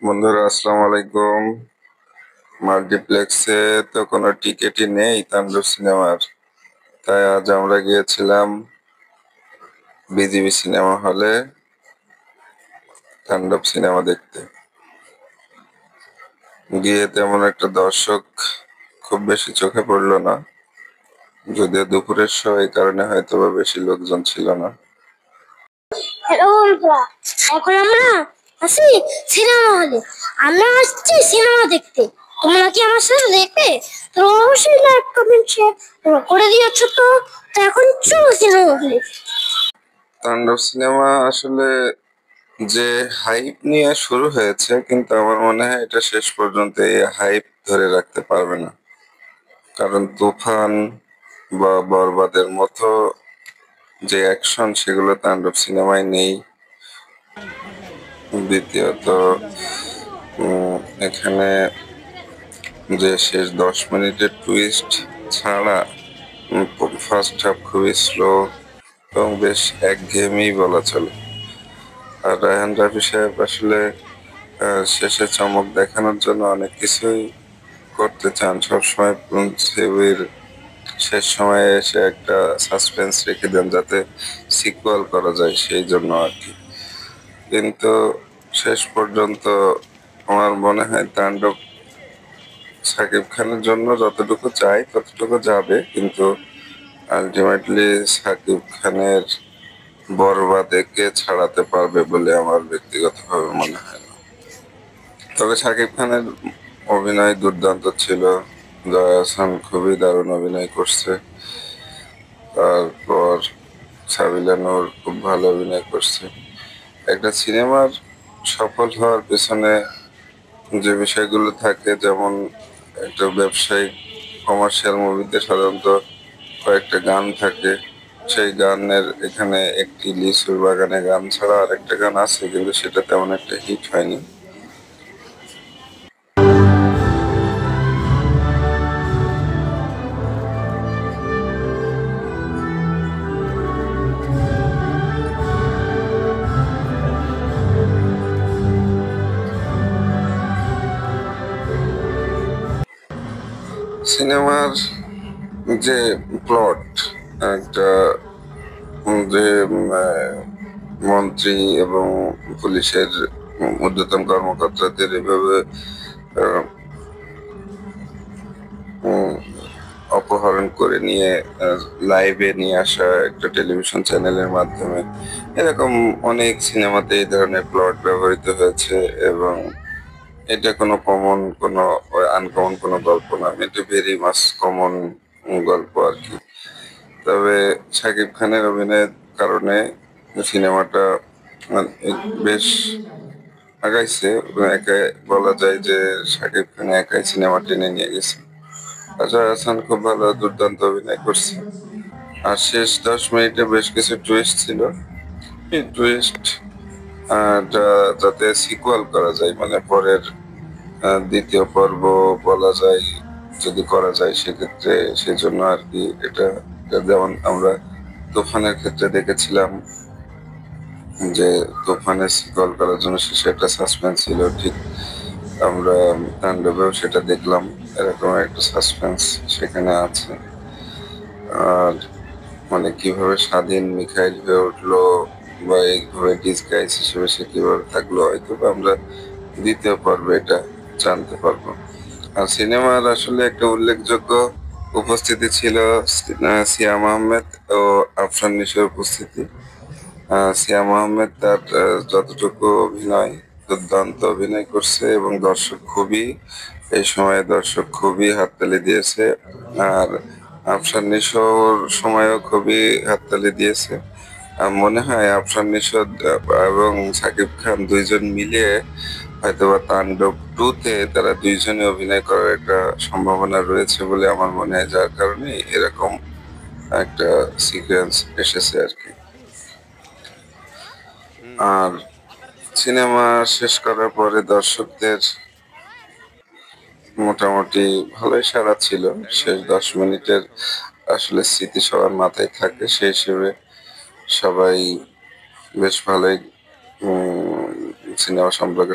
বন্ধুরা আসসালামু আলাইকুম। মাল্টিপ্লেক্সে তো কোনো টিকিটই নেই তাণ্ডব সিনেমার, তাই আজ আমরা গিয়েছিলাম বিজিবি সিনেমা হলে তাণ্ডব সিনেমা দেখতে। গিয়ে তেমন একটা দর্শক খুব বেশি চোখে পড়লো না, যদিও দুপুরের শো এই কারণে হয়তো বা বেশি লোকজন ছিল না। হ্যালো বন্ধুরা, এখন আমরা আছি সিনেমা হলে। আমরা আসছি সিনেমা দেখতে। তোমরা কি আমার সাথে দেখবে? তো অবশ্যই লাইক কমেন্ট শেয়ার করে দিয়েছো। তো এখন চলো সিনেমা হলে। তাণ্ডব সিনেমা আসলে যে হাইপ নিয়ে শুরু হয়েছে, কিন্তু আমার মনে হয় এটা শেষ পর্যন্ত এই হাইপ ধরে রাখতে পারবে না, কারণ তুফান বা বরবাদের মতো যে অ্যাকশন সেগুলো তাণ্ডব সিনেমায় নেই। দ্বিতীয়ত এখানে যে শেষ 10 মিনিটের টুইস্ট ছাড়া ফার্স্ট হাফ খুবই স্লো এবং বেশ একঘেয়েমিই বলা চলে। আর রায়হান রাফি সাহেব আসলে শেষে চমক দেখানোর জন্য অনেক কিছুই করতে চান সবসময়। ছবির শেষ সময়ে এসে একটা সাসপেন্স রেখে দেন যাতে সিকুয়াল করা যায়, সেই জন্য আর কি। কিন্তু শেষ পর্যন্ত আমার মনে হয় তাণ্ডব সাকিব খানের জন্য যতটুকু চাই ততটুকু যাবে, কিন্তু আলটিমেটলি সাকিব খানের বরবাদেকে ছাড়াতে পারবে বলে আমার ব্যক্তিগতভাবে মনে হয় না। তবে সাকিব খানের অভিনয় দুর্দান্ত ছিল। জয়া আহসান খুবই দারুণ অভিনয় করছে। তারপর সাবিলা নূর খুব ভালো অভিনয় করছে। একটা সিনেমার সফল হওয়ার পেছনে যে বিষয়গুলো থাকে, যেমন একটা ব্যবসায়িক কমার্শিয়াল মুভিতে সাধারণত কয়েকটা গান থাকে। সেই গানের এখানে একটি লিচুর বাগানে গান ছাড়া আর একটা গান আছে, কিন্তু সেটা তেমন একটা হিট হয়নি। সিনেমার যে প্লট, একটা যে মন্ত্রী এবং পুলিশের ঊর্ধ্বতন কর্মকর্তাদের এভাবে আহ, উম, অপহরণ করে নিয়ে লাইভে নিয়ে আসা একটা টেলিভিশন চ্যানেলের মাধ্যমে, এরকম অনেক সিনেমাতে এই ধরনের প্লট ব্যবহৃত হয়েছে। এবং এটা কোনো কমন কোনো আনকমন কোনো গল্প না, এটা ভেরি মাস কমন গল্প আর কি। তবে শাকিব খানের অভিনয়ের কারণে সিনেমাটা মানে বেশ আগাইছে। একাই বলা যায় যে শাকিব খান একাই সিনেমা টেনে নিয়ে গেছে। অজয় হাসান খুব ভালো দুর্দান্ত অভিনয় করছে। আর শেষ 10 মিনিটে বেশ কিছু টুইস্ট ছিল। এই টুইস্ট যাতে সিকুয়াল করা যায়, মানে পরের দ্বিতীয় পর্ব বলা যায়, যদি করা যায় সেক্ষেত্রে, সেজন্য আর কি এটা। যেমন আমরা তুফানের ক্ষেত্রে দেখেছিলাম যে তুফানের সিকুয়াল করার জন্য শেষে একটা সাসপেন্স ছিল, ঠিক আমরা তাণ্ডবেও সেটা দেখলাম। এরকম একটা সাসপেন্স সেখানে আছে। আর মানে কিভাবে স্বাধীন মিখাইল হয়ে উঠলো বা এইভাবে ডিসগাইজ হিসেবে সে কিভাবে থাকলো, হয়তো বা আমরা দ্বিতীয় পর্বে এটা জানতে পারবো। আর সিনেমার আসলে একটা উল্লেখযোগ্য উপস্থিতি ছিল সিয়াম আহমেদ ও আফরান নিশোর উপস্থিতি। সিয়াম আহমেদ তার যতটুকু অভিনয়, দুর্দান্ত অভিনয় করছে এবং এই সময়ে দর্শক খুবই হাততালি দিয়েছে। আর আফরান নিশোর সময়ও খুবই হাততালি দিয়েছে। মনে হয় আফরান নিশো এবং সাকিব খান দুইজন মিলিয়ে হয়তোবা তাণ্ডব 2-তে তারা দুইজনে অভিনয় করার একটা সম্ভাবনা রয়েছে বলে আমার মনে হয়, যার কারণে এরকম একটা সিকোয়েন্স এসেছে আর কি। আর সিনেমা শেষ করার পরে দর্শকদের মোটামুটি ভালোই সাড়া ছিল। শেষ 10 মিনিটের আসলে স্মৃতি সবার মাথায় থাকে, সেই হিসেবে সবাই বেশ ভালোই সিনেমা সম্পর্কে